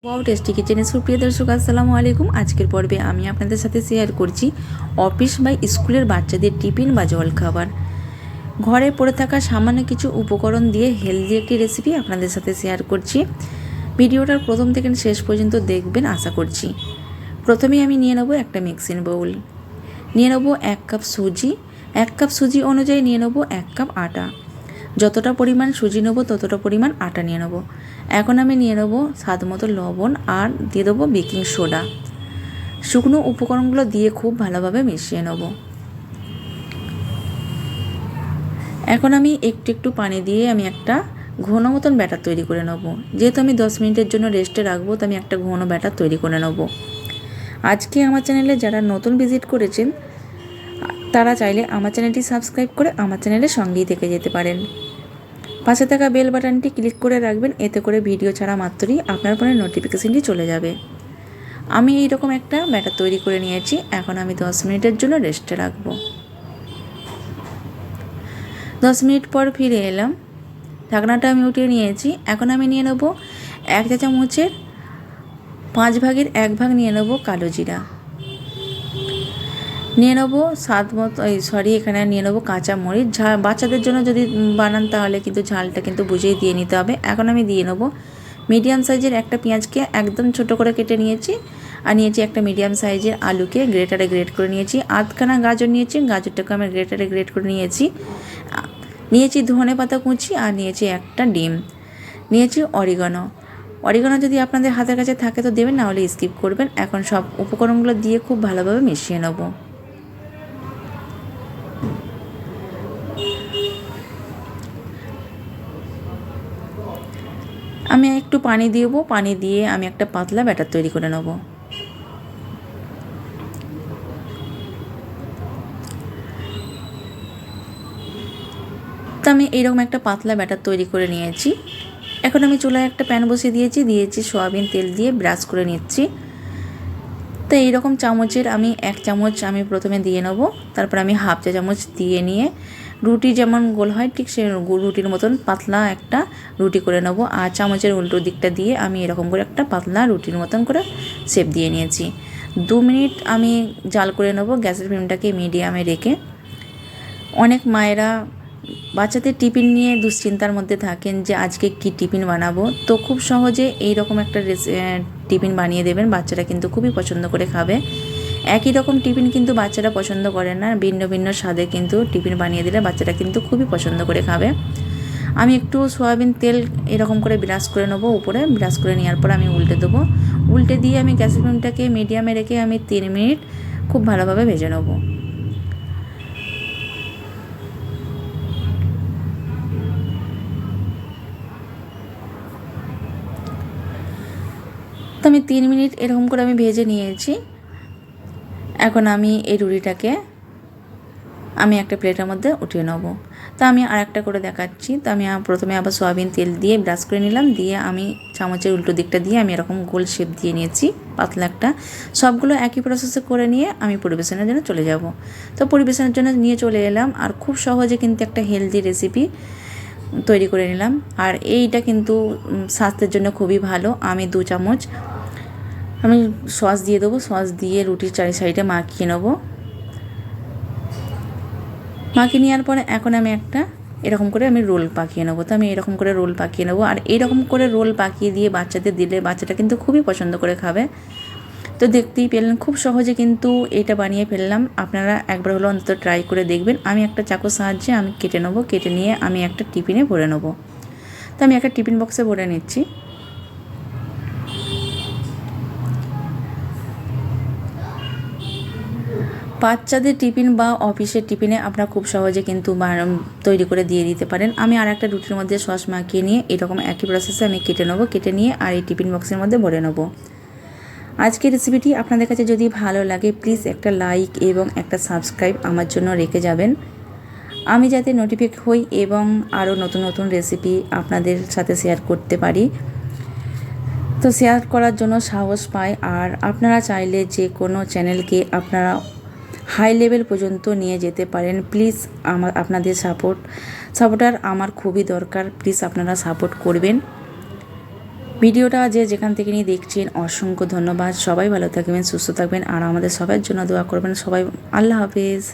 Wow tasty কিচেনের সুপ্রিয় দর্শক আসসালামু আলাইকুম। আজকের পর্বে আমি আপনাদের সাথে শেয়ার করছি অফিস বা স্কুলের বাচ্চাদের টিফিন বা জলখাবার। ঘরে পড়ে থাকা সামান্য কিছু উপকরণ দিয়ে হেলদি একটি রেসিপি আপনাদের সাথে শেয়ার করছি। ভিডিওটার প্রথম থেকে শেষ পর্যন্ত দেখবেন আশা করছি। প্রথমেই আমি নিয়ে নেব একটা মিক্সিং বাউল, নিয়ে নেব 1 কাপ সুজি, 1 কাপ সুজি অনুযায়ী নিয়ে নেব 1 কাপ আটা। যতটা পরিমাণ সুজি নেব ততটা পরিমাণ আটা নিয়ে নেব। এখন আমি নিয়ে নেব স্বাদ মতো লবণ আর দিয়ে দেবো বেকিং সোডা। শুকনো উপকরণগুলো দিয়ে খুব ভালোভাবে মিশিয়ে নেব। এখন আমি একটু একটু পানি দিয়ে আমি একটা ঘন মতন ব্যাটার তৈরি করে নেব। যেহেতু আমি 10 মিনিটের জন্য রেস্টে রাখবো, তো আমি একটা ঘন ব্যাটার তৈরি করে নেব। আজকে আমার চ্যানেলে যারা নতুন ভিজিট করেছেন তারা চাইলে আমার চ্যানেলটি সাবস্ক্রাইব করে আমার চ্যানেলের সঙ্গেই থেকে যেতে পারেন। পাশে থাকা বেল বাটনটি ক্লিক করে রাখবেন, এতে করে ভিডিও ছাড়া মাত্রই আপনার ফোনে নোটিফিকেশনটি চলে যাবে। আমি এইরকম একটা ব্যাটার তৈরি করে নিয়েছি। এখন আমি 10 মিনিটের জন্য রেস্টে রাখবো। 10 মিনিট পর ফিরে এলাম, ঢাকনাটা আমি উঠিয়ে নিয়েছি। এখন আমি নিয়ে নেব 1 চা চামচের 5 ভাগের 1 ভাগ নিয়ে নেব কালো জিরা, নিয়ে নেবো স্বাদ মতো এখানে নিয়ে নেবো কাঁচা মরিচ। বাচ্চাদের জন্য যদি বানান তাহলে কিন্তু ঝালটা কিন্তু বুঝেই দিয়ে নিতে হবে। এখন আমি দিয়ে নেবো মিডিয়াম সাইজের একটা পেঁয়াজকে একদম ছোট করে কেটে নিয়েছি, আর নিয়েছি একটা মিডিয়াম সাইজের আলুকে গ্রেটারে গ্রেট করে নিয়েছি। আধখানা গাজর নিয়েছি, গাজরটাকে আমি গ্রেটারে গ্রেট করে নিয়েছি ধনে পাতা কুচি, আর নিয়েছি একটা ডিম, নিয়েছি অরিগানো যদি আপনাদের হাতের কাছে থাকে তো দেবেন, না হলে স্কিপ করবেন। এখন সব উপকরণগুলো দিয়ে খুব ভালোভাবে মিশিয়ে নেবো। আমি একটু পানি দেবো, পানি দিয়ে আমি একটা পাতলা ব্যাটার তৈরি করে নেব। তো আমি এইরকম একটা পাতলা ব্যাটার তৈরি করে নিয়েছি। এখন আমি চুলায় একটা প্যান বসিয়ে দিয়েছি সয়াবিন তেল দিয়ে ব্রাশ করে নিচ্ছি। তো এইরকম চামচের আমি 1 চামচ আমি প্রথমে দিয়ে নেব, তারপর আমি হাফ চা চামচ দিয়ে নিয়ে রুটি যেমন গোল হয় ঠিক সেই রুটির মতন পাতলা একটা রুটি করে নেব। আর চামচের উল্টো দিকটা দিয়ে আমি এরকম করে একটা পাতলা রুটির মতন করে শেপ দিয়ে নিয়েছি। 2 মিনিট আমি জাল করে নেব, গ্যাসের ফ্লেমটাকে মিডিয়ামে রেখে। অনেক মায়েরা বাচ্চাদের টিফিন নিয়ে দুশ্চিন্তার মধ্যে থাকেন যে আজকে কি টিফিন বানাবো, তো খুব সহজে এই রকম একটা টিফিন বানিয়ে দেবেন। বাচ্চারা কিন্তু খুবই পছন্দ করে খাবে। একই রকম টিফিন কিন্তু বাচ্চারা পছন্দ করে না, ভিন্ন ভিন্ন স্বাদে কিন্তু টিফিন বানিয়ে দিলে বাচ্চারা কিন্তু খুবই পছন্দ করে খাবে। আমি একটু সয়াবিন তেল এরকম করে ব্রাশ করে নেবো, উপরে ব্রাশ করে নেওয়ার পর আমি উল্টে দেবো। উল্টে দিয়ে আমি গ্যাসের ফ্লেমটাকে মিডিয়ামে রেখে আমি 3 মিনিট খুব ভালোভাবে ভেজে নেবো। তো আমি 3 মিনিট এরকম করে আমি ভেজে নিয়েছি। এখন আমি এই রুটিটাকে আমি একটা প্লেটের মধ্যে উঠিয়ে নেব। তো আমি আর একটা করে দেখাচ্ছি। তো আমি প্রথমে আবার সয়াবিন তেল দিয়ে ব্রাশ করে নিলাম, দিয়ে আমি চামচের উল্টো দিকটা দিয়ে আমি এরকম গোল শেপ দিয়ে নিয়েছি পাতলা একটা। সবগুলো একই প্রসেসে করে নিয়ে আমি পরিবেশনের জন্য চলে যাব। তো পরিবেশনের জন্য নিয়ে চলে এলাম, আর খুব সহজে কিন্তু একটা হেলদি রেসিপি তৈরি করে নিলাম। আর এইটা কিন্তু স্বাস্থ্যের জন্য খুবই ভালো। আমি 2 চামচ আমি সস দিয়ে দেবো, সস দিয়ে রুটির চারি সাইডে মাখিয়ে নেবো। মাখিয়ে নেওয়ার পরে এখন আমি একটা এরকম করে আমি রোল পাকিয়ে নেবো। তো আমি এরকম করে রোল পাকিয়ে নেবো, আর এরকম করে রোল পাকিয়ে দিয়ে বাচ্চাদের দিলে বাচ্চাটা কিন্তু খুবই পছন্দ করে খাবে। তো দেখতেই পেলেন খুব সহজে কিন্তু এটা বানিয়ে ফেললাম। আপনারা একবার হলো অন্তত ট্রাই করে দেখবেন। আমি একটা চাকুর সাহায্যে আমি কেটে নেবো, কেটে নিয়ে আমি একটা টিফিনে ভরে নেবো। তো আমি একটা টিফিন বক্সে ভরে নিচ্ছি। বাচ্চাদের টিফিন বা অফিসের টিফিনে আপনারা খুব সহজে কিন্তু তৈরি করে দিয়ে দিতে পারেন। আমি আর একটা রুটির মধ্যে সস মাখিয়ে নিয়ে এরকম একই প্রসেসে আমি কেটে নেবো, কেটে নিয়ে আর এই টিফিন বক্সের মধ্যে ভরে নেবো। আজকের রেসিপিটি আপনাদের কাছে যদি ভালো লাগে প্লিজ একটা লাইক এবং একটা সাবস্ক্রাইব আমার জন্য রেখে যাবেন, আমি যাতে নোটিফাই হই এবং আরও নতুন নতুন রেসিপি আপনাদের সাথে শেয়ার করতে পারি। তো শেয়ার করার জন্য সাহস পাই। আর আপনারা চাইলে যে কোনো চ্যানেলকে আপনারা হাই লেভেল পর্যন্ত নিয়ে যেতে পারেন। প্লিজ আপনাদের সাপোর্টার আমার খুবই দরকার। প্লিজ আপনারা সাপোর্ট করবেন। ভিডিওটা যে যেখান থেকে নিয়ে দেখছেন অসংখ্য ধন্যবাদ। সবাই ভালো থাকবেন, সুস্থ থাকবেন আর আমাদের সবার জন্য দোয়া করবেন। সবাই আল্লাহ হাফেজ।